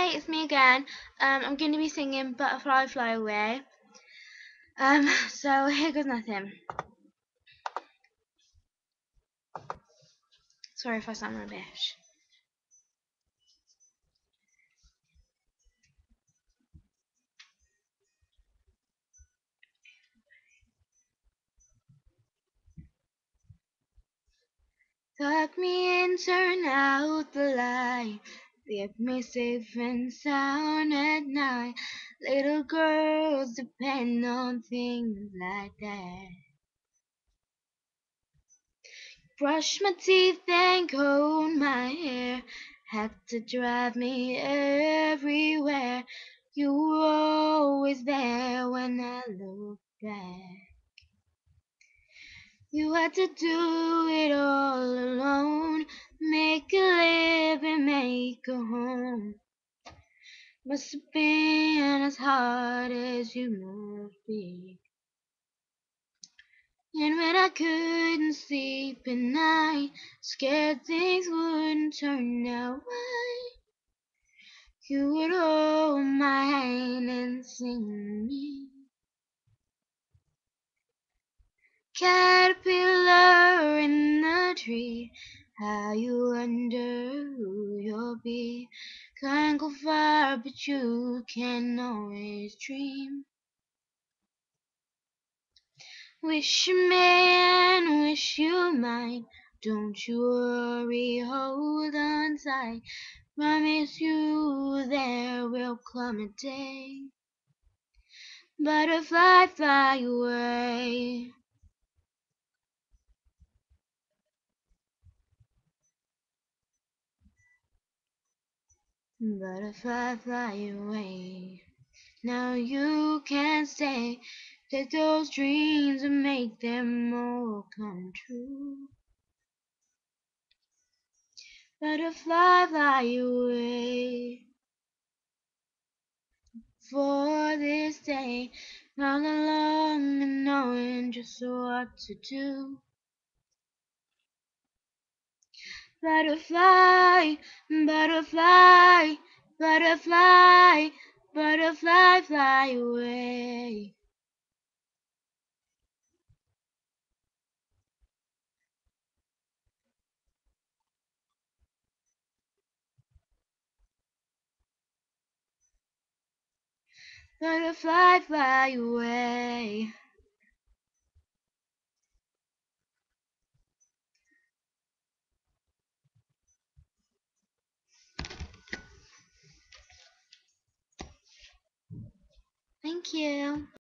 Hi, it's me again. I'm going to be singing Butterfly Fly Away. So here goes nothing. Sorry if I sound rubbish. Tuck me in, turn out the light. Keep me safe and sound at night. Little girls depend on things like that. Brush my teeth and comb my hair. Had to drive me everywhere. You were always there when I look back. You had to do it all alone. Make a living, make a home. Must have been as hard as you must be. And when I couldn't sleep at night, scared things wouldn't turn out right, you would hold my hand and sing to me. Caterpillar in the tree, how you wonder who you'll be. Can't go far, but you can always dream. Wish you may and wish you might. Don't you worry, hold on tight. Promise you there will come a day. Butterfly, fly away. Butterfly, fly away. Now you can stay. Take those dreams and make them all come true. Butterfly, fly away. For this day, all along and knowing just what to do. Butterfly, butterfly, butterfly, butterfly, fly away. Butterfly, fly away. Thank you.